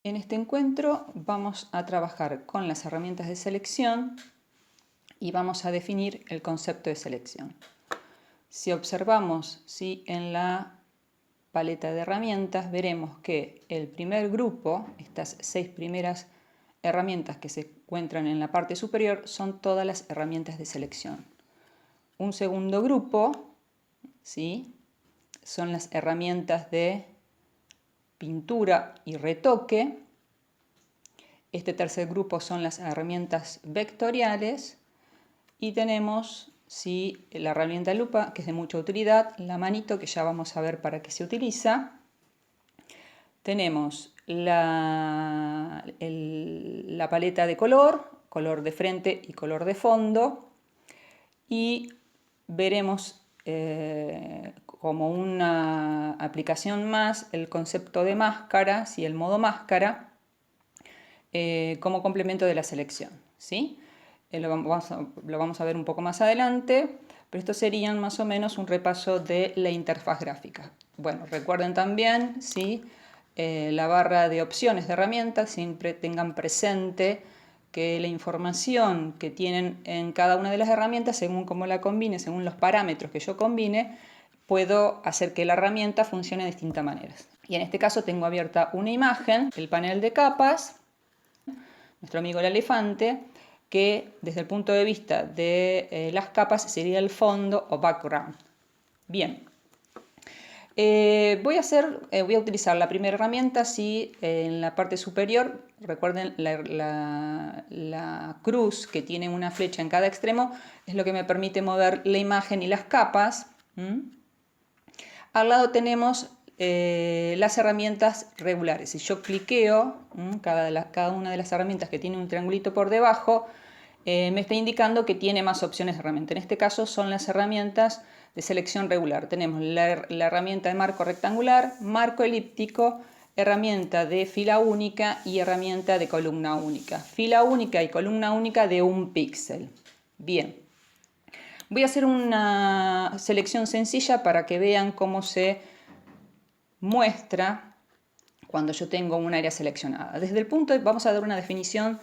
En este encuentro vamos a trabajar con las herramientas de selección y vamos a definir el concepto de selección. Si observamos en la paleta de herramientas, veremos que el primer grupo, estas 6 primeras herramientas que se encuentran en la parte superior, son todas las herramientas de selección. Un segundo grupo, son las herramientas de pintura y retoque. Este tercer grupo son las herramientas vectoriales y tenemos la herramienta lupa, que es de mucha utilidad, la manito, que ya vamos a ver para qué se utiliza. Tenemos la paleta de color de frente y color de fondo, y veremos como una aplicación más el concepto de máscara, el modo máscara, como complemento de la selección, ¿sí? Lo vamos a ver un poco más adelante, pero estos serían más o menos un repaso de la interfaz gráfica. Bueno, recuerden también, la barra de opciones de herramientas, siempre tengan presente que la información que tienen en cada una de las herramientas, según cómo la combine, según los parámetros que yo combine, puedo hacer que la herramienta funcione de distintas maneras. Y en este caso tengo abierta una imagen, el panel de capas, nuestro amigo el elefante, que desde el punto de vista de las capas sería el fondo o background. Bien, voy a utilizar la primera herramienta, en la parte superior. Recuerden, la cruz que tiene una flecha en cada extremo es lo que me permite mover la imagen y las capas. Al lado tenemos las herramientas regulares. Si yo cliqueo cada una de las herramientas que tiene un triangulito por debajo, me está indicando que tiene más opciones de herramienta. En este caso son las herramientas de selección regular. Tenemos la herramienta de marco rectangular, marco elíptico, herramienta de fila única y herramienta de columna única. Fila única y columna única de 1 píxel. Bien. Voy a hacer una selección sencilla para que vean cómo se muestra cuando yo tengo un área seleccionada. Vamos a dar una definición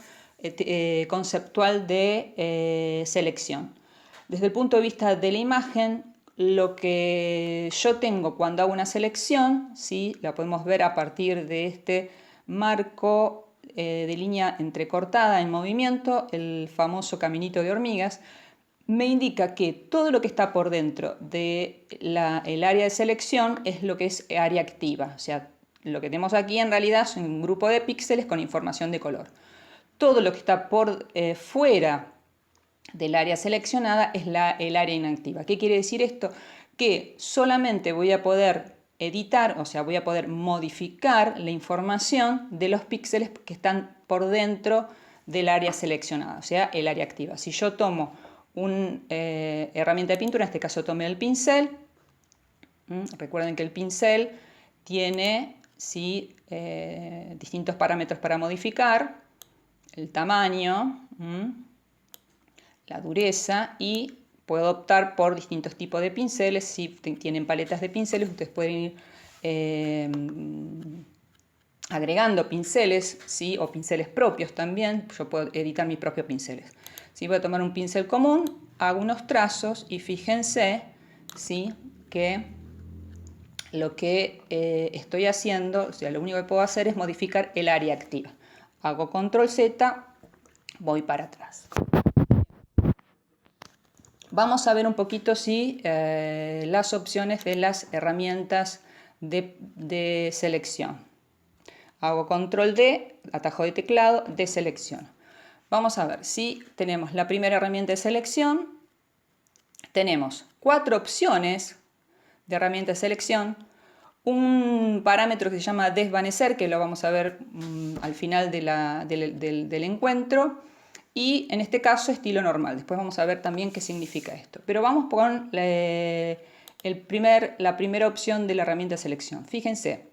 conceptual de selección. Desde el punto de vista de la imagen, lo que yo tengo cuando hago una selección, la podemos ver a partir de este marco de línea entrecortada en movimiento, el famoso caminito de hormigas. Me indica que todo lo que está por dentro del área de selección es lo que es área activa. O sea, lo que tenemos aquí en realidad es un grupo de píxeles con información de color. Todo lo que está por fuera del área seleccionada es el área inactiva. ¿Qué quiere decir esto? Que solamente voy a poder editar, o sea, voy a poder modificar la información de los píxeles que están por dentro del área seleccionada, o sea, el área activa. Si yo tomo una herramienta de pintura, en este caso tomé el pincel. Recuerden que el pincel tiene distintos parámetros para modificar: el tamaño, la dureza, y puedo optar por distintos tipos de pinceles. Si tienen paletas de pinceles, ustedes pueden ir agregando pinceles, o pinceles propios también. Yo puedo editar mis propios pinceles. Voy a tomar un pincel común, hago unos trazos y fíjense que lo que estoy haciendo, lo único que puedo hacer es modificar el área activa. Hago control Z, voy para atrás. Vamos a ver un poquito las opciones de las herramientas de selección. Hago control D, atajo de teclado, de selección. Vamos a ver si tenemos la primera herramienta de selección. Tenemos 4 opciones de herramienta de selección. Un parámetro que se llama desvanecer, que lo vamos a ver al final del encuentro. Y en este caso estilo normal. Después vamos a ver también qué significa esto. Pero vamos con la primera opción de la herramienta de selección. Fíjense.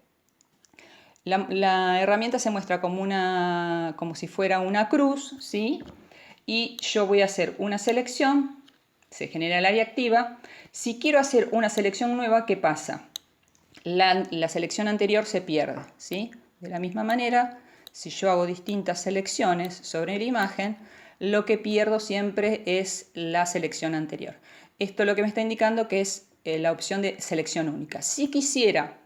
La herramienta se muestra como si fuera una cruz, y yo voy a hacer una selección, se genera el área activa. Si quiero hacer una selección nueva, ¿qué pasa? La selección anterior se pierde, De la misma manera, si yo hago distintas selecciones sobre la imagen, lo que pierdo siempre es la selección anterior. Esto lo que me está indicando que es la opción de selección única. Si quisiera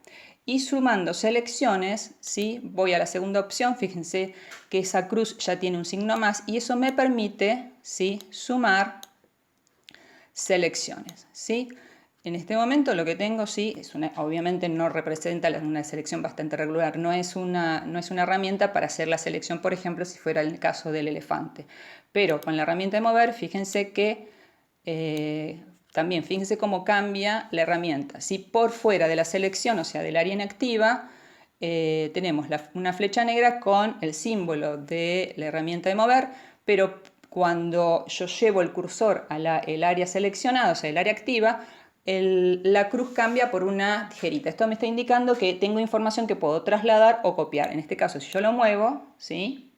ir sumando selecciones, ¿sí? Voy a la segunda opción, fíjense que esa cruz ya tiene un signo más y eso me permite, ¿sí?, sumar selecciones, ¿sí? En este momento lo que tengo, sí, obviamente no representa una selección bastante regular, no es una herramienta para hacer la selección, por ejemplo, si fuera el caso del elefante. Pero con la herramienta de mover, fíjense que también fíjense cómo cambia la herramienta. Si por fuera de la selección, o sea, del área inactiva, tenemos una flecha negra con el símbolo de la herramienta de mover, pero cuando yo llevo el cursor a el área seleccionada, o sea, el área activa, la cruz cambia por una tijerita. Esto me está indicando que tengo información que puedo trasladar o copiar. En este caso, si yo lo muevo, ¿sí?,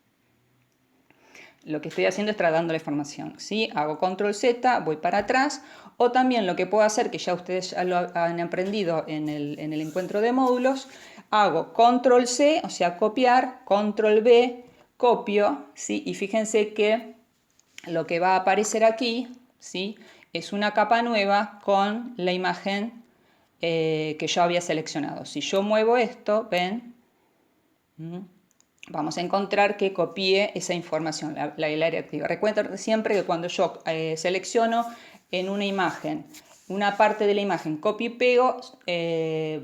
lo que estoy haciendo es trasladando la información, ¿sí? Hago control Z, voy para atrás, o también lo que puedo hacer, que ya ustedes ya lo han aprendido en el encuentro de módulos, hago control C, o sea, copiar, control V, copio, ¿sí? Y fíjense que lo que va a aparecer aquí, ¿sí?, es una capa nueva con la imagen que yo había seleccionado. Si yo muevo esto, ven, vamos a encontrar que copié esa información, el área activa. Recuerden siempre que cuando yo selecciono en una imagen, una parte de la imagen, copio y pego,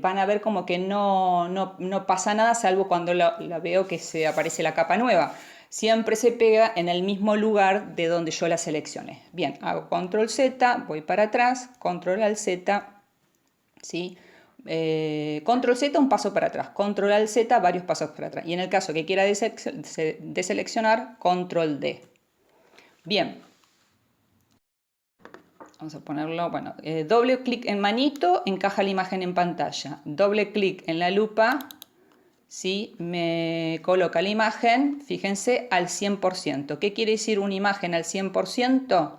van a ver como que no pasa nada, salvo cuando la veo que se aparece la capa nueva. Siempre se pega en el mismo lugar de donde yo la seleccioné. Bien, hago control Z, voy para atrás, control al Z, ¿sí? Control Z, un paso para atrás, control al Z, varios pasos para atrás. Y en el caso que quiera deseleccionar, control D. Bien, vamos a ponerlo, bueno, doble clic en manito, encaja la imagen en pantalla. Doble clic en la lupa, ¿sí?, me coloca la imagen, fíjense, al 100%. ¿Qué quiere decir una imagen al 100%?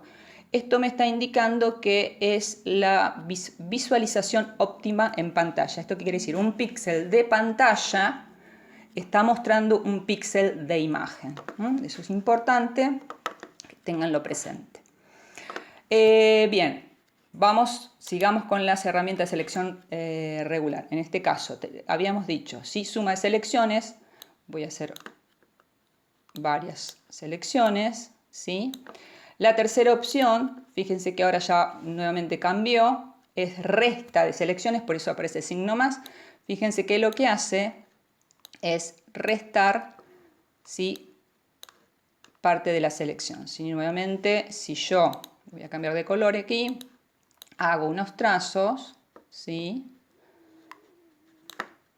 Esto me está indicando que es la visualización óptima en pantalla. ¿Esto qué quiere decir? Un píxel de pantalla está mostrando un píxel de imagen. Eso es importante que tenganlo presente. Bien, sigamos con las herramientas de selección regular. En este caso, habíamos dicho, si suma de selecciones, voy a hacer varias selecciones, ¿sí? La tercera opción, fíjense que ahora ya nuevamente cambió, es resta de selecciones, por eso aparece el signo más. Fíjense que lo que hace es restar, ¿sí?, parte de la selección. Si nuevamente, si yo voy a cambiar de color aquí, hago unos trazos, ¿sí?,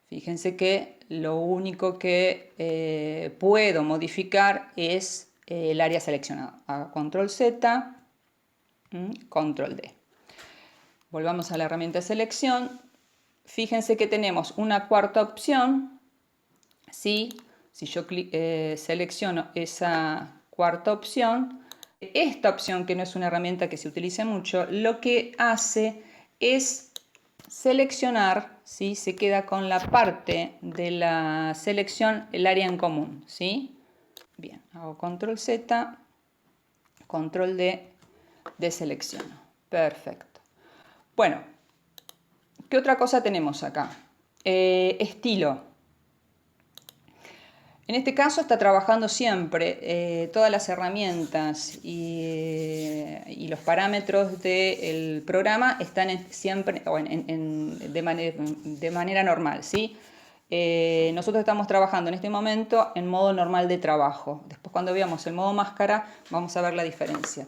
fíjense que lo único que puedo modificar es el área seleccionada. Hago control Z, control D. Volvamos a la herramienta de selección. Fíjense que tenemos una cuarta opción, ¿sí? Si yo selecciono esa cuarta opción, esta opción, que no es una herramienta que se utilice mucho, lo que hace es seleccionar, ¿sí?, se queda con la parte de la selección, el área en común, ¿sí? Bien, hago control Z, control D, deselecciono. Perfecto. Bueno, ¿qué otra cosa tenemos acá? Estilo. En este caso está trabajando siempre todas las herramientas y los parámetros del programa están siempre de manera normal, ¿sí? Nosotros estamos trabajando en este momento en modo normal de trabajo. Después, cuando veamos el modo máscara, vamos a ver la diferencia.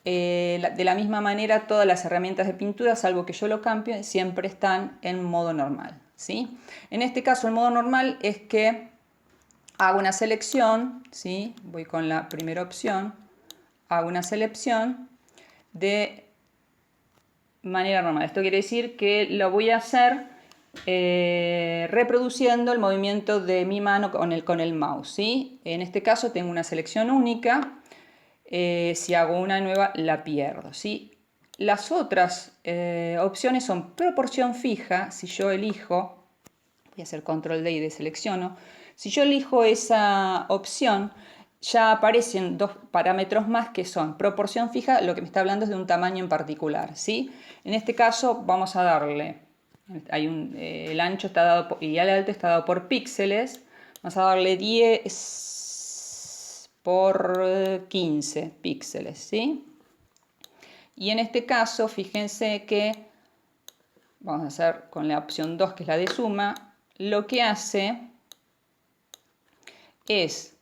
De la misma manera, todas las herramientas de pintura, salvo que yo lo cambie, siempre están en modo normal, ¿sí? En este caso, el modo normal es que hago una selección, ¿sí?, voy con la primera opción, hago una selección de manera normal. Esto quiere decir que lo voy a hacer reproduciendo el movimiento de mi mano con el mouse, ¿sí? En este caso tengo una selección única. Si hago una nueva, la pierdo, ¿sí? Las otras opciones son proporción fija. Si yo elijo, voy a hacer control D y deselecciono. Si yo elijo esa opción, ya aparecen dos parámetros más que son proporción fija, lo que me está hablando es de un tamaño en particular, ¿sí? En este caso vamos a darle, el ancho está dado y el alto está dado por píxeles, vamos a darle 10 por 15 píxeles, ¿sí? Y en este caso, fíjense que vamos a hacer con la opción 2, que es la de suma, lo que hace es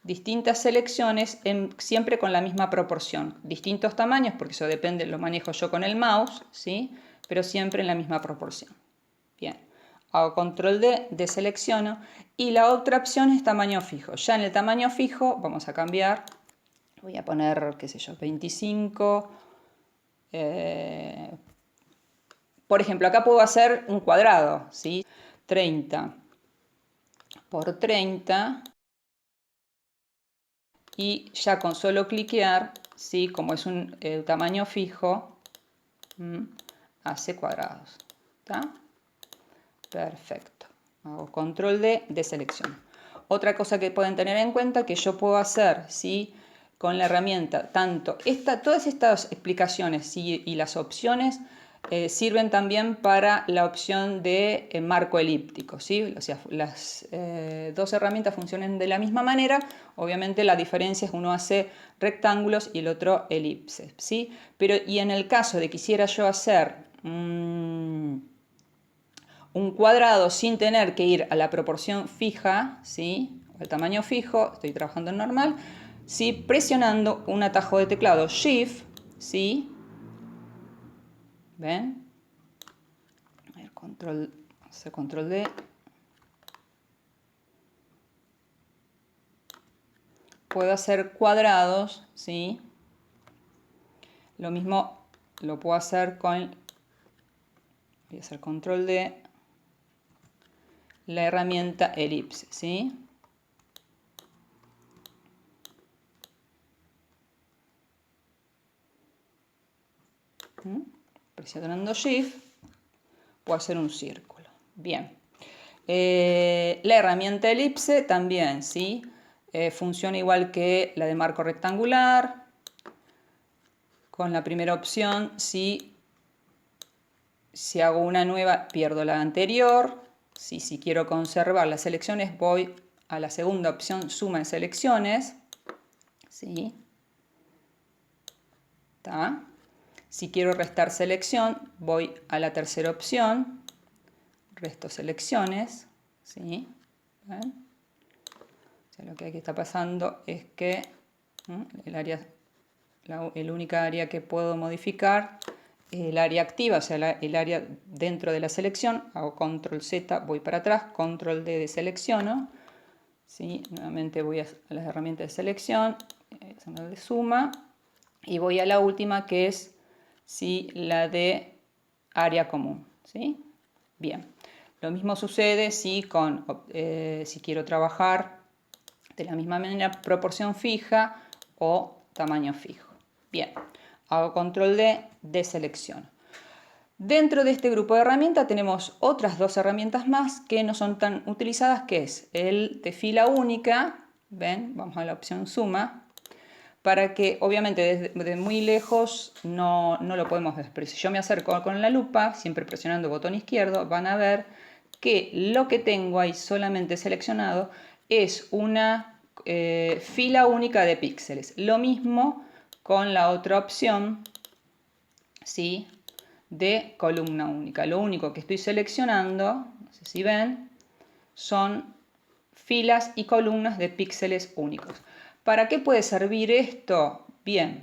distintas selecciones siempre con la misma proporción. Distintos tamaños, porque eso depende, lo manejo yo con el mouse, ¿sí? Pero siempre en la misma proporción. Bien, hago control D, deselecciono, y la otra opción es tamaño fijo. Ya en el tamaño fijo vamos a cambiar, voy a poner, qué sé yo, 25. Por ejemplo, acá puedo hacer un cuadrado, ¿sí? 30 por 30. Y ya con solo cliquear, ¿sí? Como es un tamaño fijo, hace cuadrados. ¿Está? Perfecto. Hago control D, deselecciono. Otra cosa que pueden tener en cuenta que yo puedo hacer, ¿sí? Con la herramienta, tanto todas estas explicaciones, ¿sí? Y las opciones sirven también para la opción de marco elíptico, ¿sí? O sea, las dos herramientas funcionan de la misma manera. Obviamente la diferencia es uno hace rectángulos y el otro elipses, ¿sí? Pero y en el caso de quisiera yo hacer un cuadrado sin tener que ir a la proporción fija, ¿sí? El tamaño fijo, estoy trabajando en normal, ¿sí? Presionando un atajo de teclado Shift, ¿sí? ¿Ven? A ver, control D. Puedo hacer cuadrados, ¿sí? Lo mismo lo puedo hacer con, voy a hacer control D, la herramienta elipse, ¿sí? Presionando Shift, puedo hacer un círculo. Bien. La herramienta elipse también, ¿sí? Funciona igual que la de marco rectangular. Con la primera opción, ¿sí? Si hago una nueva, pierdo la anterior. ¿Sí? Si quiero conservar las selecciones, voy a la segunda opción, suma en selecciones. ¿Sí? ¿Está? Si quiero restar selección, voy a la tercera opción, resto selecciones. ¿Sí? ¿Ven? O sea, lo que aquí está pasando es que el única área que puedo modificar es el área activa, o sea, el área dentro de la selección. Hago control Z, voy para atrás, control D, deselecciono. ¿Sí? Nuevamente voy a las herramientas de selección, de suma, y voy a la última que es, ¿sí? La de área común. ¿Sí? Bien, lo mismo sucede si quiero trabajar de la misma manera, proporción fija o tamaño fijo. Bien, hago control D, deselecciono. Dentro de este grupo de herramientas tenemos otras dos herramientas más que no son tan utilizadas, que es el de fila única. ¿Ven? Vamos a la opción suma, para que obviamente desde muy lejos no lo podemos ver. Pero si yo me acerco con la lupa, siempre presionando botón izquierdo, van a ver que lo que tengo ahí solamente seleccionado es una fila única de píxeles. Lo mismo con la otra opción, ¿sí? De columna única. Lo único que estoy seleccionando, no sé si ven, son filas y columnas de píxeles únicos. ¿Para qué puede servir esto? Bien,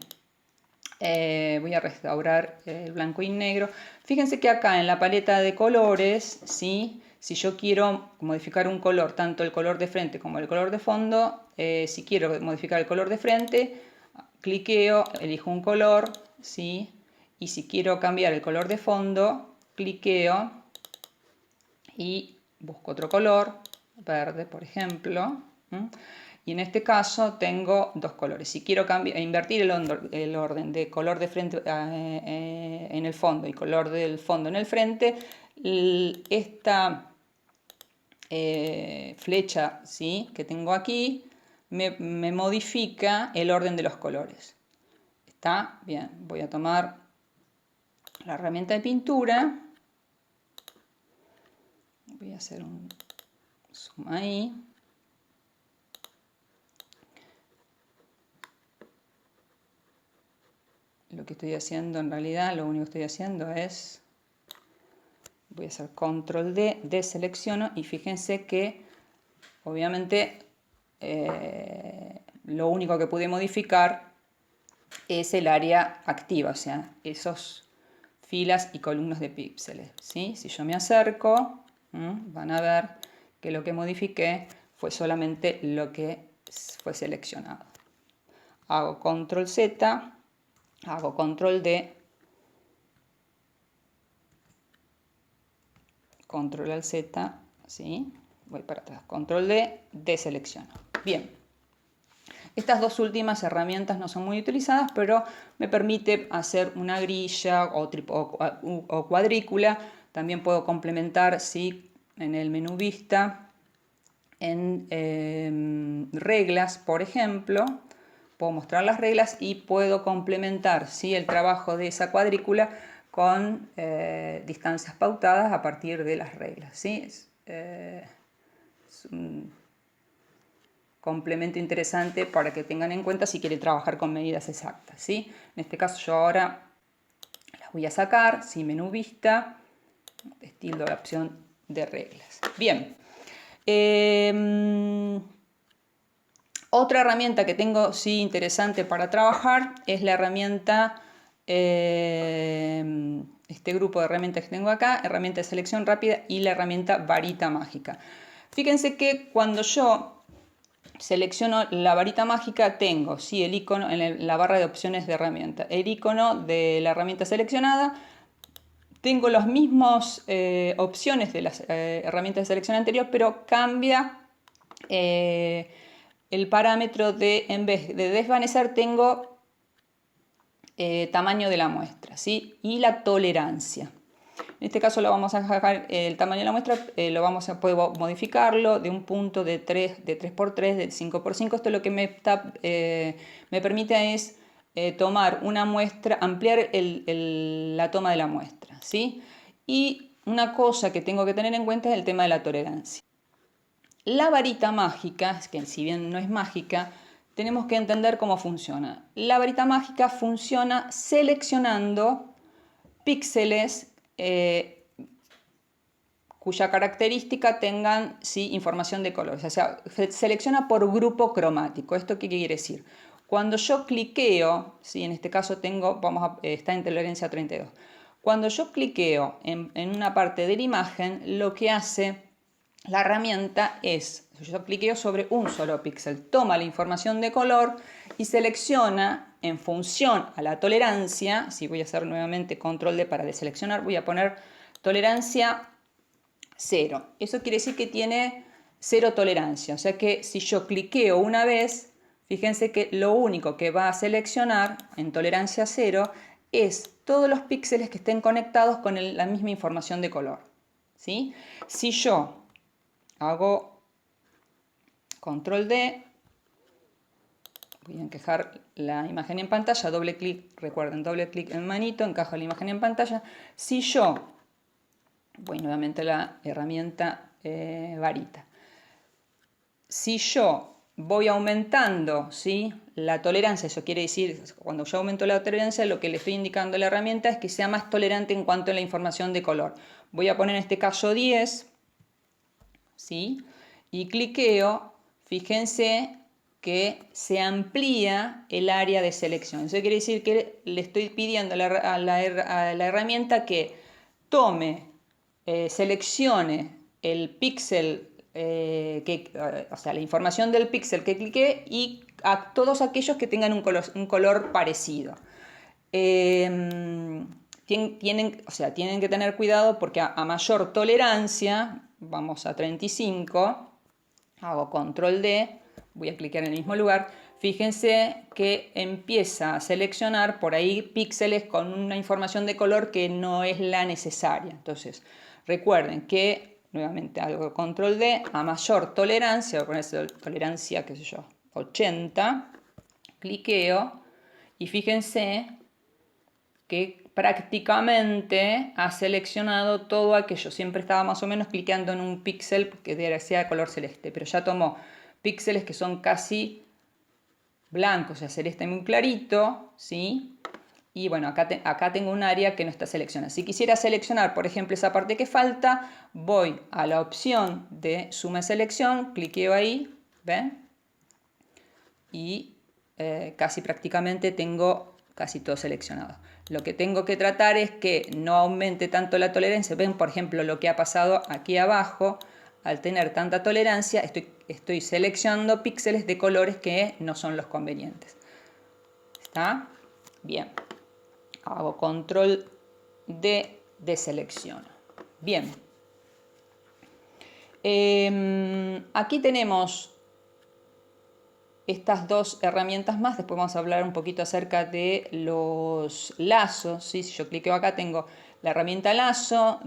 voy a restaurar el blanco y negro. Fíjense que acá en la paleta de colores, ¿sí? Si yo quiero modificar un color, tanto el color de frente como el color de fondo, si quiero modificar el color de frente, cliqueo, elijo un color, ¿sí? Y si quiero cambiar el color de fondo, cliqueo y busco otro color, verde por ejemplo. Y en este caso tengo dos colores. Si quiero invertir el orden de color de frente en el fondo y color del fondo en el frente, esta flecha, ¿sí?, que tengo aquí me modifica el orden de los colores. ¿Está? Bien, voy a tomar la herramienta de pintura. Voy a hacer un zoom ahí. Lo que estoy haciendo en realidad, lo único que estoy haciendo es, voy a hacer control D, deselecciono y fíjense que obviamente lo único que pude modificar es el área activa, o sea, esos filas y columnas de píxeles, ¿sí? Si yo me acerco, van a ver que lo que modifiqué fue solamente lo que fue seleccionado. Hago control Z, hago control D, control al Z, ¿sí? Voy para atrás, control D, deselecciono. Bien, estas dos últimas herramientas no son muy utilizadas, pero me permite hacer una grilla o cuadrícula. También puedo complementar, ¿sí?, en el menú vista, en reglas, por ejemplo. Puedo mostrar las reglas y puedo complementar, ¿sí?, el trabajo de esa cuadrícula con distancias pautadas a partir de las reglas, ¿sí? Es un complemento interesante para que tengan en cuenta si quieren trabajar con medidas exactas, ¿sí? En este caso yo ahora las voy a sacar, ¿sí?, menú vista, tildo la opción de reglas. Bien. Otra herramienta que tengo, sí, interesante para trabajar es la herramienta, este grupo de herramientas que tengo acá, herramienta de selección rápida y la herramienta varita mágica. Fíjense que cuando yo selecciono la varita mágica tengo, sí, el icono en la barra de opciones de herramienta, el icono de la herramienta seleccionada. Tengo las mismas opciones de las herramientas de selección anterior, pero cambia el parámetro de, en vez de desvanecer, tengo tamaño de la muestra, ¿sí?, y la tolerancia. En este caso lo vamos a dejar el tamaño de la muestra, puedo modificarlo de un punto de 3×3, de 5×5. Esto lo que me permite es tomar una muestra, ampliar la toma de la muestra, ¿sí? Y una cosa que tengo que tener en cuenta es el tema de la tolerancia. La varita mágica, que si bien no es mágica, tenemos que entender cómo funciona. La varita mágica funciona seleccionando píxeles cuya característica tengan, sí, información de colores. O sea, selecciona por grupo cromático. ¿Esto qué quiere decir? Cuando yo cliqueo, ¿sí?, en este caso está en tolerancia 32. Cuando yo cliqueo en una parte de la imagen, lo que hace la herramienta es, yo cliqueo sobre un solo píxel, toma la información de color y selecciona en función a la tolerancia. Si voy a hacer nuevamente control D para deseleccionar, voy a poner tolerancia 0. Eso quiere decir que tiene 0 tolerancia. O sea que si yo cliqueo una vez, fíjense que lo único que va a seleccionar en tolerancia 0 es todos los píxeles que estén conectados con la misma información de color, ¿sí? Si yo hago control D, voy a encajar la imagen en pantalla, doble clic, recuerden, doble clic en manito, encajo la imagen en pantalla. Si yo voy nuevamente a la herramienta varita. Si yo voy aumentando, ¿sí?, la tolerancia, eso quiere decir, cuando yo aumento la tolerancia, lo que le estoy indicando a la herramienta es que sea más tolerante en cuanto a la información de color. Voy a poner en este caso 10, ¿sí?, y cliqueo, fíjense que se amplía el área de selección. Eso quiere decir que le estoy pidiendo a la herramienta que tome, seleccione el píxel, o sea, la información del píxel que cliqué y a todos aquellos que tengan un color parecido. Tienen que tener cuidado porque a mayor tolerancia, vamos a 35, hago control D, voy a clicar en el mismo lugar, fíjense que empieza a seleccionar por ahí píxeles con una información de color que no es la necesaria. Entonces, recuerden que nuevamente hago control D, a mayor tolerancia, voy a poner tolerancia, qué sé yo, 80, cliqueo y fíjense que prácticamente ha seleccionado todo aquello. Siempre estaba más o menos cliqueando en un píxel que sea de color celeste, pero ya tomó píxeles que son casi blancos, o sea, celeste muy clarito, ¿sí? Y bueno, acá tengo un área que no está seleccionada. Si quisiera seleccionar, por ejemplo, esa parte que falta, voy a la opción de suma selección, cliqueo ahí, ¿ven? Y casi prácticamente tengo casi todo seleccionado. Lo que tengo que tratar es que no aumente tanto la tolerancia. Ven, por ejemplo, lo que ha pasado aquí abajo. Al tener tanta tolerancia, estoy seleccionando píxeles de colores que no son los convenientes. ¿Está? Bien. Hago control D, deselecciono. Bien. Aquí tenemos estas dos herramientas más. Después vamos a hablar un poquito acerca de los lazos, ¿sí? Si yo cliqueo acá tengo la herramienta lazo,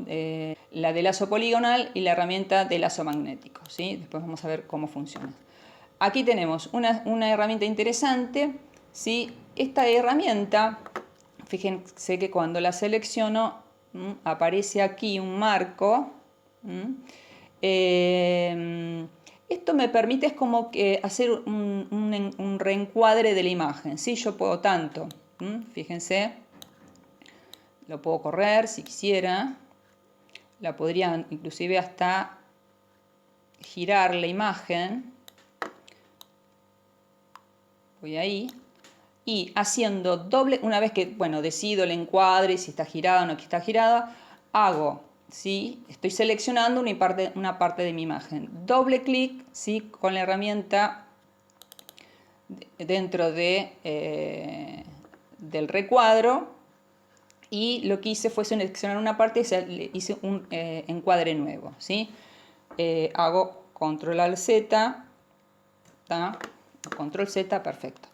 la de lazo poligonal y la herramienta de lazo magnético, ¿sí? Después vamos a ver cómo funciona. Aquí tenemos una herramienta interesante, ¿sí? Esta herramienta, fíjense que cuando la selecciono aparece aquí un marco. Esto me permite es como que hacer un reencuadre de la imagen, ¿sí? Yo puedo tanto, fíjense, lo puedo correr si quisiera, la podría inclusive hasta girar la imagen, voy ahí, y haciendo doble, una vez que, bueno, decido el encuadre, si está girada o no está girada, hago, ¿sí? Estoy seleccionando una parte de mi imagen. Doble clic, ¿sí? Con la herramienta dentro del recuadro, y lo que hice fue seleccionar una parte y hice un encuadre nuevo, ¿sí? Hago control al Z, control Z, perfecto.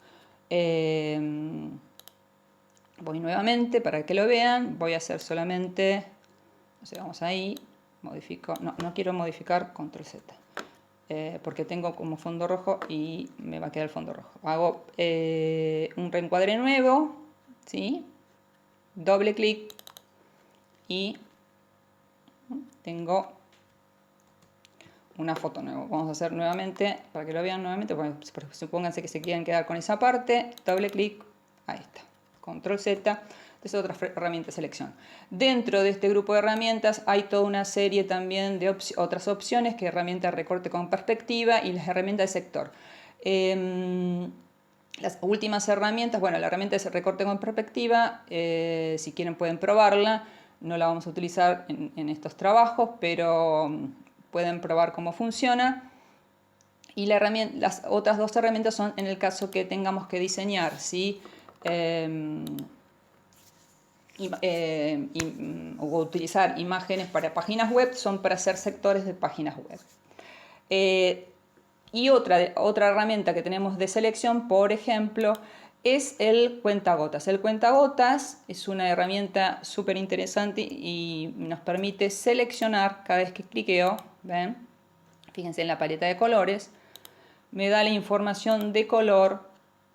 Voy nuevamente para que lo vean, voy a hacer solamente, o sea, vamos ahí, modifico, no quiero modificar, control Z, porque tengo como fondo rojo y me va a quedar el fondo rojo. Hago un reencuadre nuevo, ¿sí? Doble clic y tengo una foto nueva. Vamos a hacer nuevamente, para que lo vean nuevamente, bueno, supónganse que se quieren quedar con esa parte, doble clic, ahí está, control Z, es otra herramienta de selección. Dentro de este grupo de herramientas hay toda una serie también de otras opciones, que herramienta de recorte con perspectiva y las herramientas de sector. Las últimas herramientas, bueno, la herramienta de recorte con perspectiva, si quieren pueden probarla, no la vamos a utilizar en estos trabajos, pero pueden probar cómo funciona. Y las otras dos herramientas son en el caso que tengamos que diseñar, ¿sí? O utilizar imágenes para páginas web, son para hacer sectores de páginas web. Y otra herramienta que tenemos de selección, por ejemplo, es el cuentagotas. El cuentagotas es una herramienta súper interesante y nos permite seleccionar cada vez que cliqueo, ¿ven? Fíjense en la paleta de colores, me da la información de color,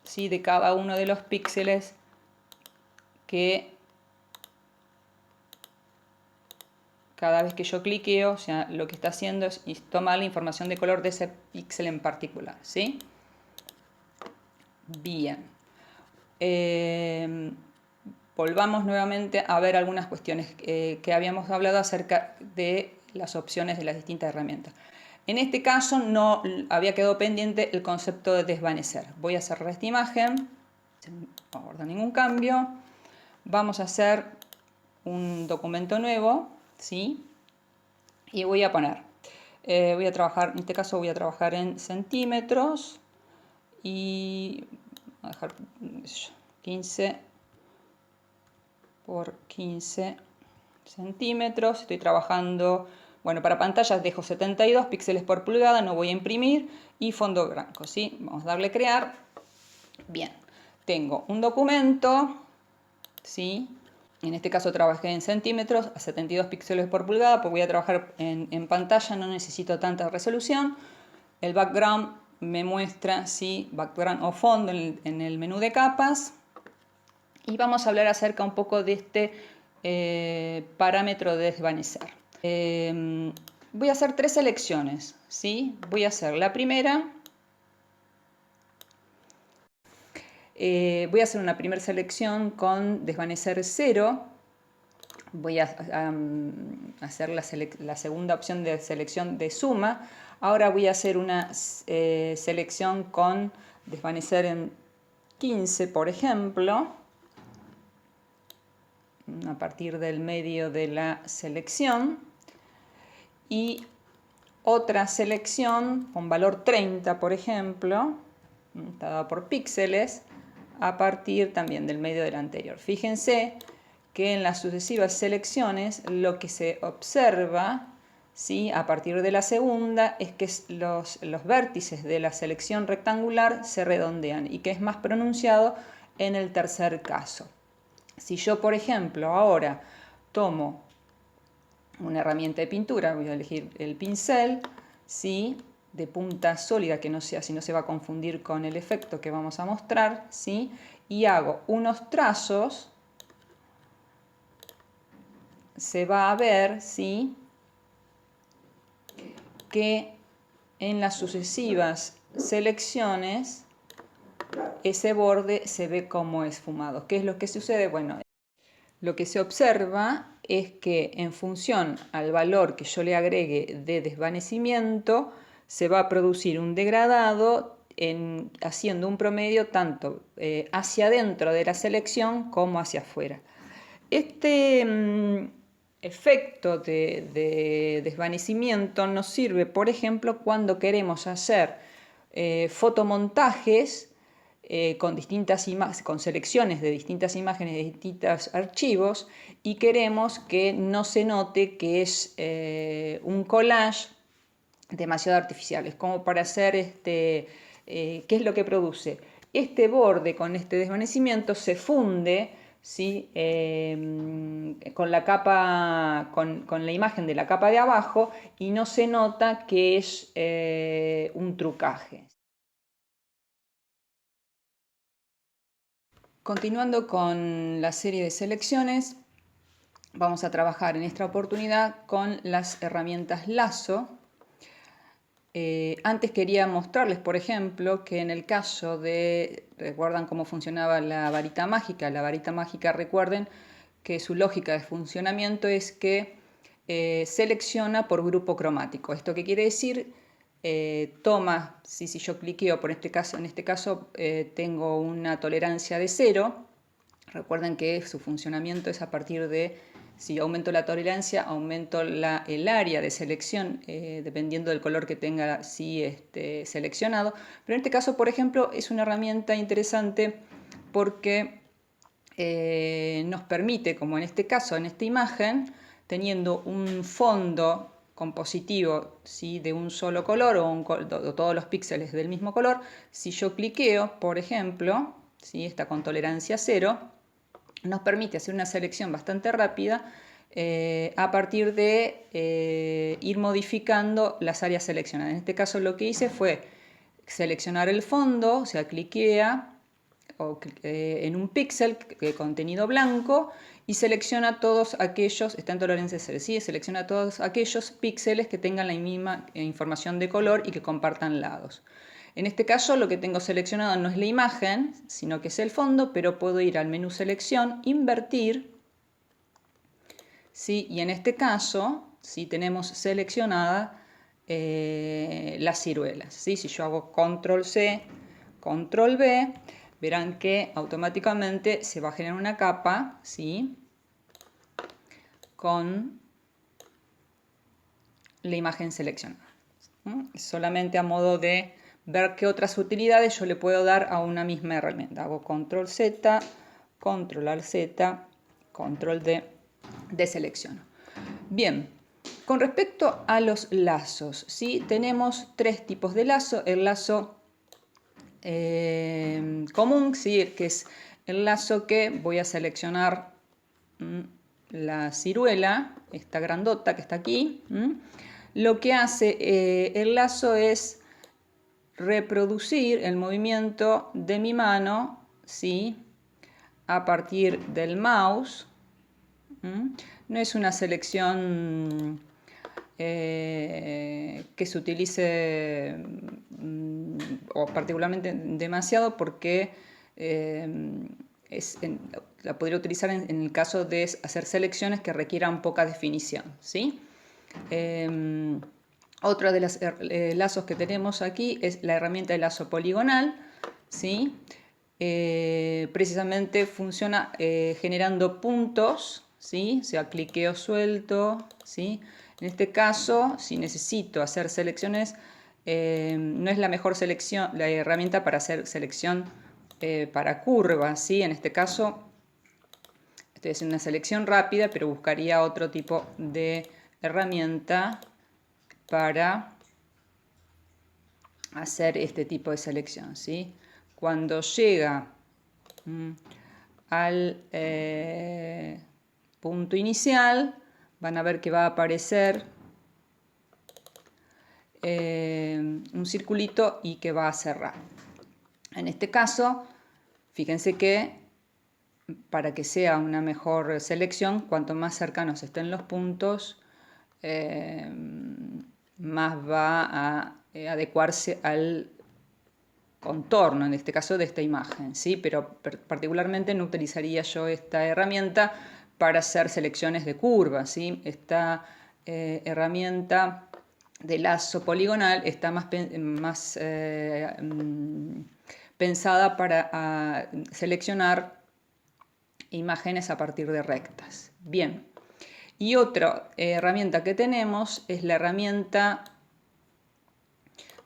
¿sí? De cada uno de los píxeles que cada vez que yo cliqueo, o sea, lo que está haciendo es tomar la información de color de ese píxel en particular, ¿sí? Bien. Volvamos nuevamente a ver algunas cuestiones que habíamos hablado acerca de las opciones de las distintas herramientas. En este caso no había quedado pendiente el concepto de desvanecer. Voy a cerrar esta imagen, no guardo ningún cambio. Vamos a hacer un documento nuevo, ¿sí? Y voy a poner, voy a trabajar, en este caso voy a trabajar en centímetros y voy a dejar 15 por 15 centímetros. Estoy trabajando, bueno, para pantallas dejo 72 píxeles por pulgada, no voy a imprimir, y fondo blanco, ¿sí? Vamos a darle crear. Bien, tengo un documento, ¿sí? En este caso trabajé en centímetros a 72 píxeles por pulgada, porque voy a trabajar en pantalla, no necesito tanta resolución. El background me muestra, sí, background o fondo en el menú de capas. Y vamos a hablar acerca un poco de este parámetro de desvanecer. Voy a hacer 3 selecciones, ¿sí? Voy a hacer la primera. Voy a hacer una primera selección con desvanecer 0. Voy a hacer la segunda opción de selección de suma. Ahora voy a hacer una selección con desvanecer en 15, por ejemplo, a partir del medio de la selección. Y otra selección con valor 30, por ejemplo, dada por píxeles, a partir también del medio del anterior. Fíjense que en las sucesivas selecciones lo que se observa, ¿sí?, a partir de la segunda es que los vértices de la selección rectangular se redondean y que es más pronunciado en el tercer caso. Si yo, por ejemplo, ahora tomo una herramienta de pintura, voy a elegir el pincel, ¿sí?, de punta sólida, que no sea, si no se va a confundir con el efecto que vamos a mostrar, ¿sí?, y hago unos trazos, se va a ver, ¿sí?, que en las sucesivas selecciones ese borde se ve como esfumado. ¿Qué es lo que sucede? Bueno, lo que se observa es que en función al valor que yo le agregue de desvanecimiento, se va a producir un degradado haciendo un promedio tanto hacia adentro de la selección como hacia afuera. Este efecto de desvanecimiento nos sirve, por ejemplo, cuando queremos hacer fotomontajes con selecciones de distintas imágenes de distintos archivos y queremos que no se note que es un collage demasiado artificial. Es como para hacer ¿qué es lo que produce? Este borde con este desvanecimiento se funde, ¿sí?, con la capa, con la imagen de la capa de abajo, y no se nota que es un trucaje. Continuando con la serie de selecciones, vamos a trabajar en esta oportunidad con las herramientas lazo. Antes quería mostrarles, por ejemplo, que en el caso de, ¿recuerdan cómo funcionaba la varita mágica? La varita mágica, recuerden que su lógica de funcionamiento es que selecciona por grupo cromático. ¿Esto qué quiere decir? Toma, si yo cliqueo, en este caso tengo una tolerancia de 0. Recuerden que su funcionamiento es a partir de, si yo aumento la tolerancia, aumento el área de selección, dependiendo del color que tenga seleccionado. Pero en este caso, por ejemplo, es una herramienta interesante porque nos permite, como en este caso, en esta imagen, teniendo un fondo compositivo, ¿sí?, de un solo color o todos los píxeles del mismo color, si yo cliqueo, por ejemplo, ¿sí?, está con tolerancia 0, nos permite hacer una selección bastante rápida a partir de ir modificando las áreas seleccionadas. En este caso lo que hice fue seleccionar el fondo, o sea, cliquea en un píxel de contenido blanco y selecciona todos aquellos, está en tolerancia 0, ¿sí?, selecciona todos aquellos píxeles que tengan la misma información de color y que compartan lados. En este caso lo que tengo seleccionado no es la imagen, sino que es el fondo, pero puedo ir al menú selección, invertir, ¿sí?, y en este caso sí tenemos seleccionada las ciruelas, ¿sí? Si yo hago control C, control V, verán que automáticamente se va a generar una capa, ¿sí?, con la imagen seleccionada. Solamente a modo de ver qué otras utilidades yo le puedo dar a una misma herramienta. Hago control Z, control Alt Z, control D, deselecciono. Bien, con respecto a los lazos, ¿sí?, tenemos 3 tipos de lazo. El lazo común, ¿sí?, que es el lazo que voy a seleccionar la ciruela, esta grandota que está aquí, lo que hace el lazo es reproducir el movimiento de mi mano, ¿sí?, a partir del mouse. No es una selección que se utilice o particularmente demasiado porque la podría utilizar en el caso de hacer selecciones que requieran poca definición, ¿sí? Otra de los lazos que tenemos aquí es la herramienta de lazo poligonal, ¿sí? Precisamente funciona generando puntos, ¿sí? O sea, cliqueo suelto, ¿sí? En este caso, si necesito hacer selecciones, no es la mejor selección, la herramienta para hacer selección para curvas, ¿sí? En este caso, estoy haciendo una selección rápida, pero buscaría otro tipo de herramienta para hacer este tipo de selección, ¿sí? Cuando llega al punto inicial, van a ver que va a aparecer un circulito y que va a cerrar. En este caso, fíjense que para que sea una mejor selección, cuanto más cercanos estén los puntos, más va a adecuarse al contorno, en este caso de esta imagen, ¿sí? Pero particularmente no utilizaría yo esta herramienta para hacer selecciones de curvas, ¿sí? Esta herramienta de lazo poligonal está más pensada para seleccionar imágenes a partir de rectas. Bien, y otra herramienta que tenemos es la herramienta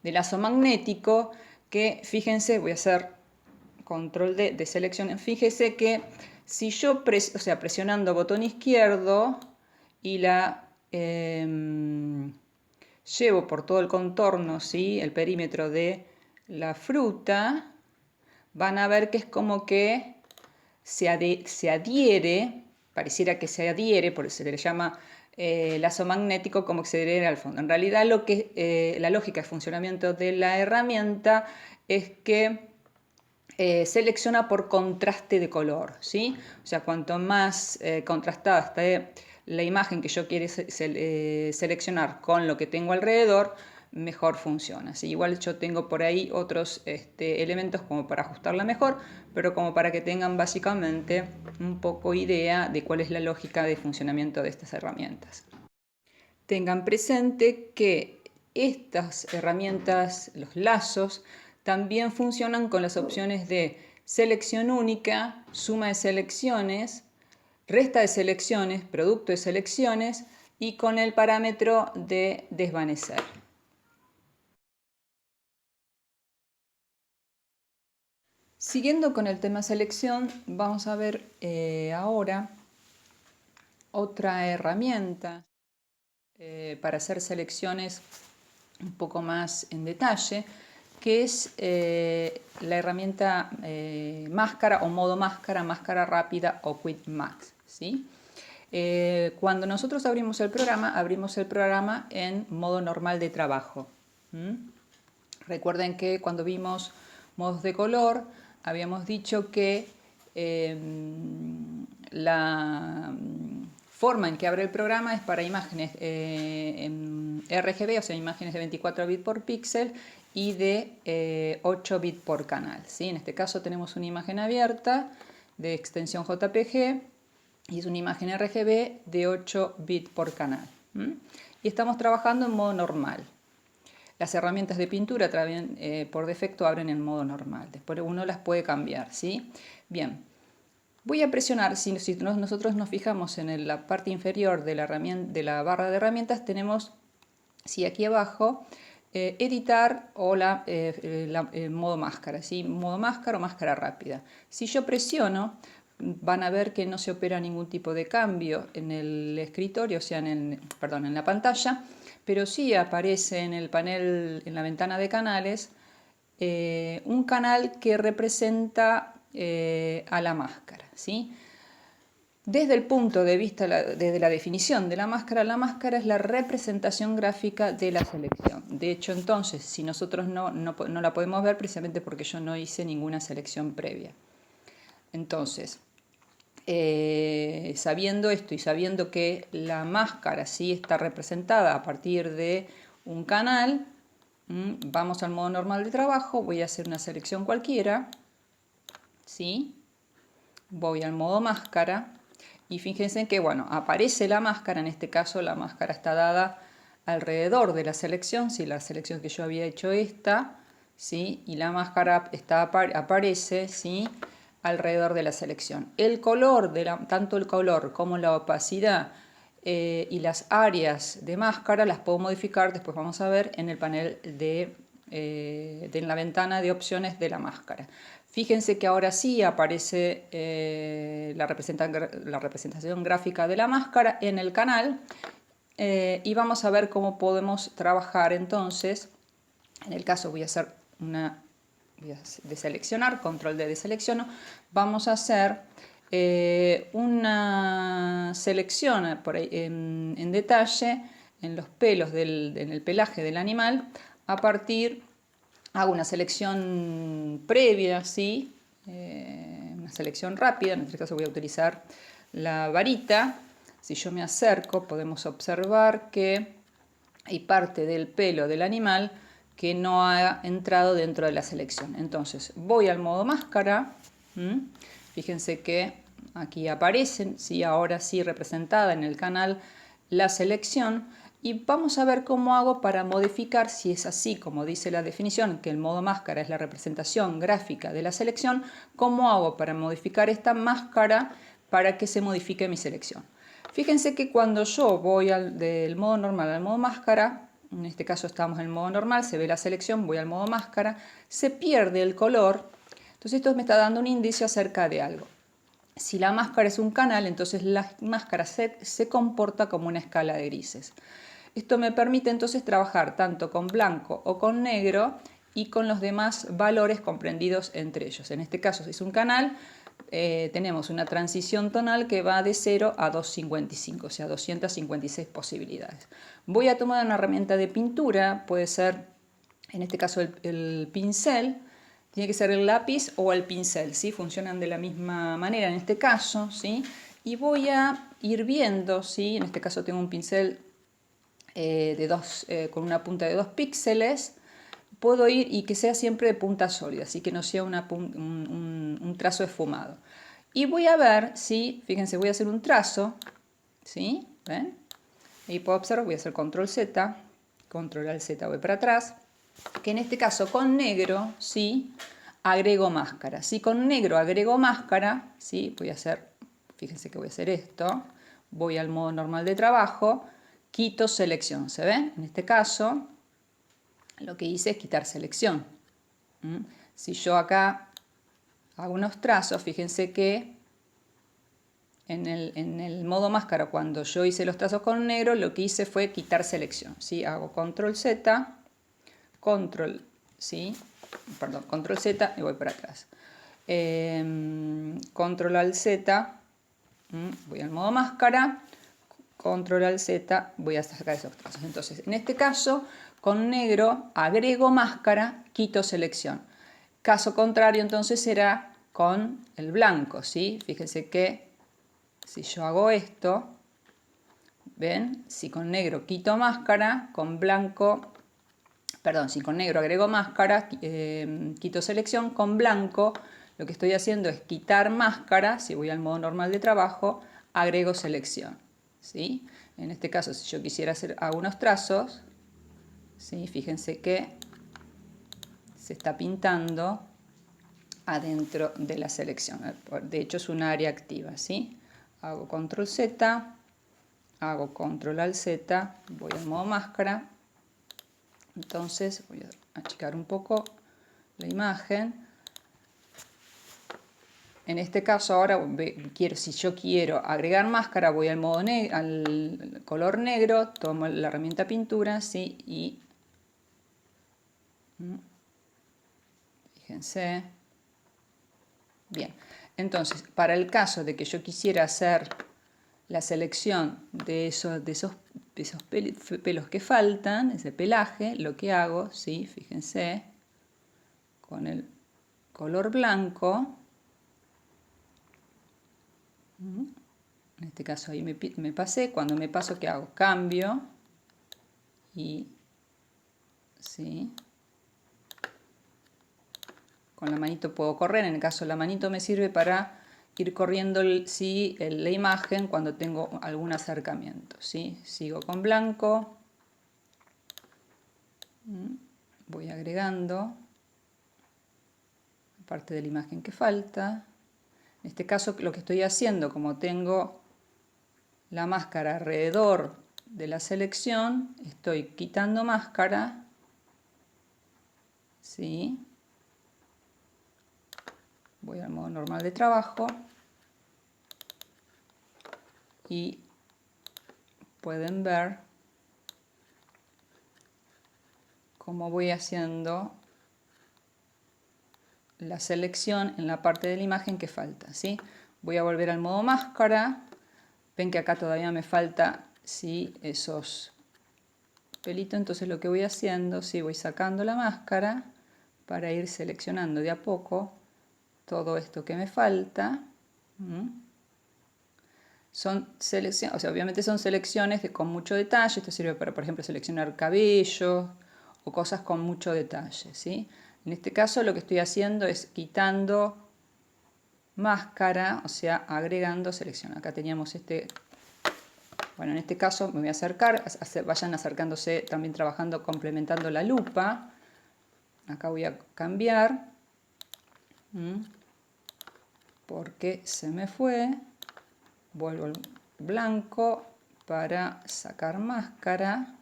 de lazo magnético, que fíjense, voy a hacer control D de selección, fíjense que si yo presionando botón izquierdo y la llevo por todo el contorno, ¿sí?, el perímetro de la fruta, van a ver que es como que se adhiere, pareciera que se adhiere, por eso se le llama lazo magnético, como que se adhiere al fondo. En realidad la lógica de funcionamiento de la herramienta es que selecciona por contraste de color, ¿sí? O sea, cuanto más contrastada esté la imagen que yo quiero seleccionar con lo que tengo alrededor, mejor funciona, ¿sí? Igual yo tengo por ahí otros elementos como para ajustarla mejor, pero como para que tengan básicamente un poco idea de cuál es la lógica de funcionamiento de estas herramientas. Tengan presente que estas herramientas, los lazos, también funcionan con las opciones de selección única, suma de selecciones, resta de selecciones, producto de selecciones y con el parámetro de desvanecer. Siguiendo con el tema selección, vamos a ver ahora otra herramienta para hacer selecciones un poco más en detalle, que es la herramienta máscara o modo máscara, máscara rápida o Quick Max, ¿sí? Cuando nosotros abrimos el programa en modo normal de trabajo. Recuerden que cuando vimos modos de color, habíamos dicho que la forma en que abre el programa es para imágenes en RGB, o sea, imágenes de 24 bits por píxel y de 8 bits por canal, ¿sí? En este caso tenemos una imagen abierta de extensión JPG y es una imagen RGB de 8 bits por canal. Y estamos trabajando en modo normal. Las herramientas de pintura por defecto abren en modo normal. Después uno las puede cambiar, ¿sí? Bien. Voy a presionar, si nosotros nos fijamos en la parte inferior de la barra de herramientas, tenemos, sí, aquí abajo, editar o modo máscara, ¿sí? Modo máscara o máscara rápida. Si yo presiono, van a ver que no se opera ningún tipo de cambio en el escritorio, o sea, en la pantalla, pero sí aparece en el panel, en la ventana de canales, un canal que representa a la máscara, ¿sí? Desde el punto de vista, desde la definición de la máscara es la representación gráfica de la selección. De hecho, entonces, si nosotros no la podemos ver precisamente porque yo no hice ninguna selección previa. Entonces, sabiendo esto y sabiendo que la máscara sí está representada a partir de un canal, vamos al modo normal de trabajo, voy a hacer una selección cualquiera, ¿sí? Voy al modo máscara. Y fíjense que, bueno, aparece la máscara, en este caso la máscara está dada alrededor de la selección, si la selección que yo había hecho esta, ¿sí? Y la máscara aparece, ¿sí? Alrededor de la selección. El color, tanto el color como la opacidad y las áreas de máscara las puedo modificar, después vamos a ver en el panel de la ventana de opciones de la máscara. Fíjense que ahora sí aparece la representación gráfica de la máscara en el canal y vamos a ver cómo podemos trabajar entonces. En el caso voy a deseleccionar, control de deselecciono, vamos a hacer una selección por ahí, en detalle en los pelos en el pelaje del animal a partir. Hago una selección previa, ¿sí? Una selección rápida, en este caso voy a utilizar la varita. Si yo me acerco podemos observar que hay parte del pelo del animal que no ha entrado dentro de la selección. Entonces voy al modo máscara, fíjense que aquí aparecen, ¿sí? Ahora sí representada en el canal la selección. Y vamos a ver cómo hago para modificar, si es así como dice la definición, que el modo máscara es la representación gráfica de la selección, cómo hago para modificar esta máscara para que se modifique mi selección. Fíjense que cuando yo voy del modo normal al modo máscara, en este caso estamos en el modo normal, se ve la selección, voy al modo máscara, se pierde el color, entonces esto me está dando un indicio acerca de algo. Si la máscara es un canal, entonces la máscara se comporta como una escala de grises. Esto me permite entonces trabajar tanto con blanco o con negro y con los demás valores comprendidos entre ellos. En este caso, si es un canal, tenemos una transición tonal que va de 0 a 255, o sea, 256 posibilidades. Voy a tomar una herramienta de pintura, puede ser, en este caso, el pincel. Tiene que ser el lápiz o el pincel, ¿sí? Funcionan de la misma manera en este caso, ¿sí? Y voy a ir viendo, ¿sí? En este caso tengo un pincel con una punta de 2 píxeles. Puedo ir y que sea siempre de punta sólida, así que no sea un trazo esfumado. Y voy a ver si, fíjense, voy a hacer un trazo, ¿sí? ¿Ven? Y puedo observar, voy a hacer control Z, control al Z, voy para atrás, que en este caso con negro, ¿sí? Agrego máscara. Si con negro agrego máscara, ¿sí? Voy a hacer, fíjense que voy a hacer esto, voy al modo normal de trabajo, quito selección, ¿se ven? En este caso, lo que hice es quitar selección. Si yo acá hago unos trazos, fíjense que en el modo máscara, cuando yo hice los trazos con negro, lo que hice fue quitar selección, ¿sí? Hago control Z, control, ¿sí? Perdón, control Z y voy para atrás. Control al Z, voy al modo máscara, control al Z, voy a sacar esos trazos. Entonces, en este caso, con negro agrego máscara, quito selección. Caso contrario, entonces será con el blanco, ¿sí? Fíjense que si yo hago esto, ¿ven? Si con negro quito máscara, con blanco, perdón, si con negro agrego máscara, quito selección, con blanco lo que estoy haciendo es quitar máscara, si voy al modo normal de trabajo, agrego selección, ¿sí? En este caso, si yo quisiera hacer algunos trazos, ¿sí? Fíjense que se está pintando adentro de la selección. De hecho, es un área activa, ¿sí? Hago control Z, hago control al Z, voy al modo máscara. Entonces, voy a achicar un poco la imagen. En este caso ahora si yo quiero agregar máscara, voy al modo al color negro, tomo la herramienta pintura, ¿sí? Y fíjense. Bien, Entonces, para el caso de que yo quisiera hacer la selección de esos pelos que faltan, ese pelaje, lo que hago, ¿sí? Fíjense, con el color blanco, en este caso ahí me pasé, cuando me paso, ¿qué hago? Cambio y, ¿sí? Con la manito puedo correr, en el caso la manito me sirve para ir corriendo la imagen cuando tengo algún acercamiento, ¿sí? Sigo con blanco, voy agregando parte de la imagen que falta. En este caso lo que estoy haciendo, como tengo la máscara alrededor de la selección, estoy quitando máscara, ¿sí? Voy al modo normal de trabajo y pueden ver cómo voy haciendo la selección en la parte de la imagen que falta, ¿sí? Voy a volver al modo máscara. Ven que acá todavía me falta, ¿sí? Esos pelitos. Entonces lo que voy haciendo, ¿sí? Voy sacando la máscara para ir seleccionando de a poco todo esto que me falta. Son selecciones, o sea, obviamente son selecciones con mucho detalle. Esto sirve para, por ejemplo, seleccionar cabellos o cosas con mucho detalle, ¿sí? En este caso lo que estoy haciendo es quitando máscara, o sea, agregando selección. Acá teníamos este, bueno, en este caso me voy a acercar, vayan acercándose también trabajando, complementando la lupa. Acá voy a cambiar, porque se me fue. Vuelvo al blanco para sacar máscara.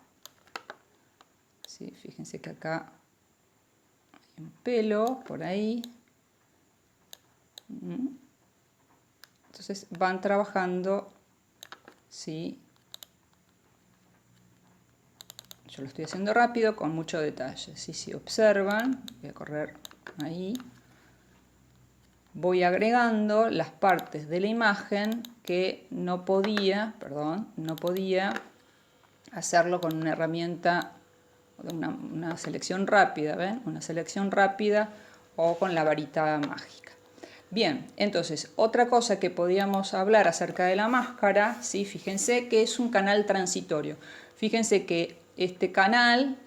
Sí, fíjense que acá hay un pelo por ahí. Entonces van trabajando, ¿sí? Yo lo estoy haciendo rápido, con mucho detalle. ¿Sí? Si observan, voy a correr ahí. Voy agregando las partes de la imagen que no podía hacerlo con una herramienta, una selección rápida, ¿ven? Una selección rápida o con la varita mágica. Bien, entonces, otra cosa que podíamos hablar acerca de la máscara, ¿sí? Fíjense que es un canal transitorio. Fíjense que este canal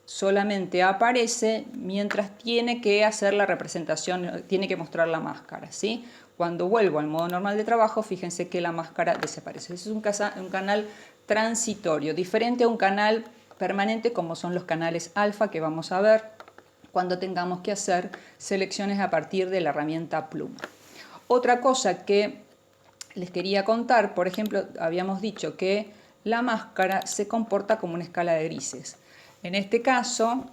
solamente aparece mientras tiene que hacer la representación, tiene que mostrar la máscara, ¿sí? Cuando vuelvo al modo normal de trabajo, fíjense que la máscara desaparece. Ese es un canal transitorio, diferente a un canal permanente como son los canales alfa que vamos a ver cuando tengamos que hacer selecciones a partir de la herramienta pluma. Otra cosa que les quería contar, por ejemplo, habíamos dicho que la máscara se comporta como una escala de grises. En este caso,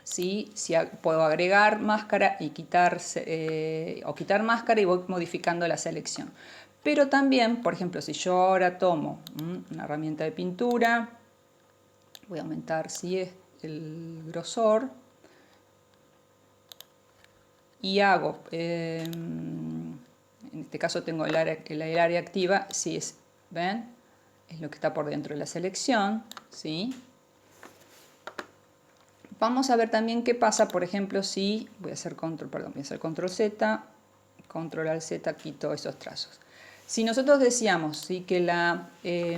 ¿sí? Si puedo agregar máscara y quitar máscara y voy modificando la selección. Pero también, por ejemplo, si yo ahora tomo una herramienta de pintura, voy a aumentar el grosor y hago, en este caso tengo el área activa, si es, ¿ven? Es lo que está por dentro de la selección, ¿sí? Vamos a ver también qué pasa, por ejemplo, si voy a hacer control Z, control al Z, quito esos trazos. Si nosotros decíamos, ¿sí? Que la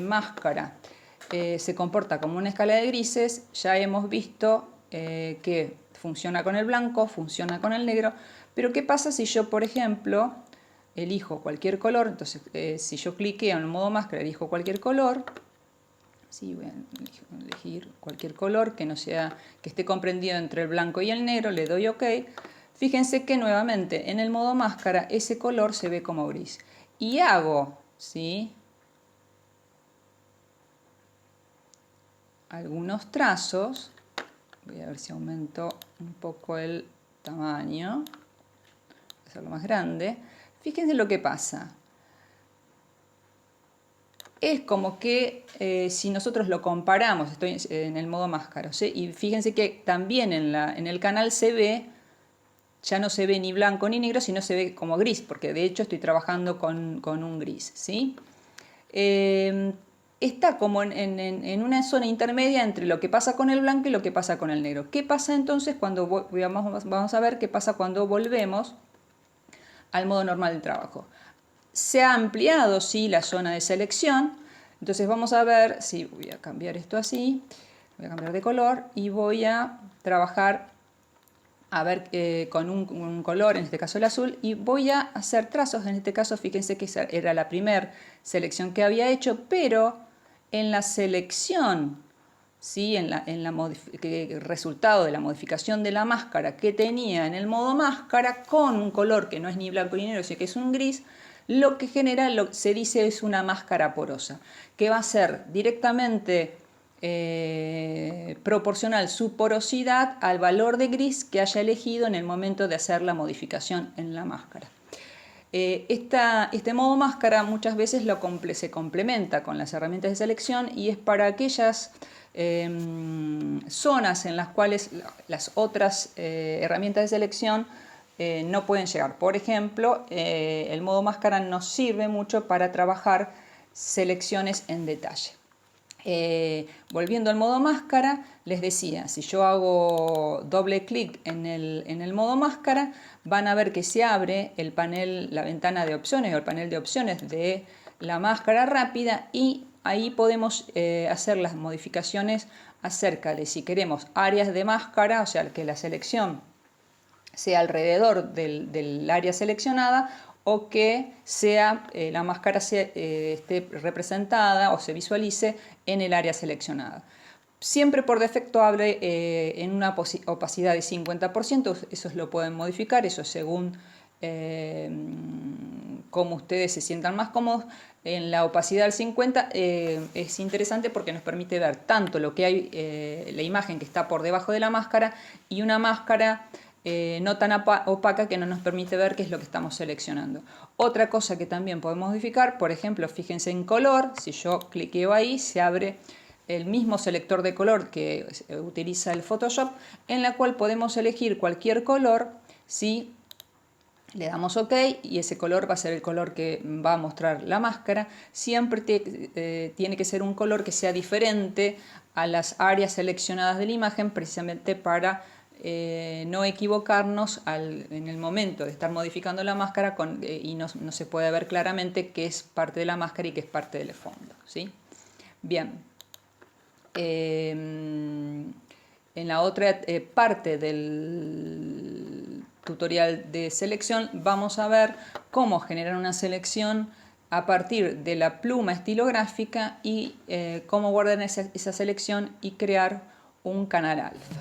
máscara se comporta como una escala de grises, ya hemos visto que funciona con el blanco, funciona con el negro, pero ¿qué pasa si yo, por ejemplo, elijo cualquier color? Entonces, si yo cliqueo en el modo máscara, elijo cualquier color. Sí, voy a elegir cualquier color que no sea, que esté comprendido entre el blanco y el negro, le doy OK. Fíjense que nuevamente en el modo máscara ese color se ve como gris. Y hago, ¿sí? Algunos trazos. Voy a ver si aumento un poco el tamaño. Voy a hacerlo más grande. Fíjense lo que pasa. Es como que si nosotros lo comparamos, estoy en el modo máscara, ¿sí? Y fíjense que también en el canal se ve ya no se ve ni blanco ni negro, sino se ve como gris, porque de hecho estoy trabajando con un gris, ¿sí? Está como en una zona intermedia entre lo que pasa con el blanco y lo que pasa con el negro. ¿Qué pasa entonces cuando vamos a ver qué pasa cuando volvemos al modo normal de trabajo? Se ha ampliado, sí, la zona de selección. Entonces vamos a ver, si voy a cambiar esto así, voy a cambiar de color y voy a trabajar a ver con un color, en este caso el azul, y voy a hacer trazos. En este caso, fíjense que era la primera selección que había hecho, pero en la selección, ¿sí? el resultado de la modificación de la máscara que tenía en el modo máscara, con un color que no es ni blanco ni negro, sino que es un gris, lo que genera, se dice, es una máscara porosa, que va a ser directamente proporcional su porosidad al valor de gris que haya elegido en el momento de hacer la modificación en la máscara. Este modo máscara muchas veces se complementa con las herramientas de selección y es para aquellas zonas en las cuales las otras herramientas de selección no pueden llegar. Por ejemplo, el modo máscara nos sirve mucho para trabajar selecciones en detalle. Volviendo al modo máscara, les decía, si yo hago doble clic en el modo máscara, van a ver que se abre el panel, la ventana de opciones o el panel de opciones de la máscara rápida, y ahí podemos hacer las modificaciones acerca de si queremos áreas de máscara, o sea, que la selección sea alrededor del área seleccionada, o que la máscara esté representada o se visualice en el área seleccionada. Siempre por defecto abre en una opacidad de 50%, eso lo pueden modificar, eso según cómo ustedes se sientan más cómodos. En la opacidad del 50 es interesante porque nos permite ver tanto lo que hay, la imagen que está por debajo de la máscara, y una máscara no tan opaca que no nos permite ver qué es lo que estamos seleccionando. Otra cosa que también podemos modificar, por ejemplo, fíjense en color, si yo cliqueo ahí, se abre el mismo selector de color que utiliza el Photoshop, en la cual podemos elegir cualquier color, ¿sí? Le damos OK y ese color va a ser el color que va a mostrar la máscara. Siempre tiene que ser un color que sea diferente a las áreas seleccionadas de la imagen, precisamente para no equivocarnos en el momento de estar modificando la máscara y no se puede ver claramente qué es parte de la máscara y qué es parte del fondo, ¿sí? Bien. En la otra parte del tutorial de selección vamos a ver cómo generar una selección a partir de la pluma estilográfica y cómo guardar esa selección y crear un canal alfa.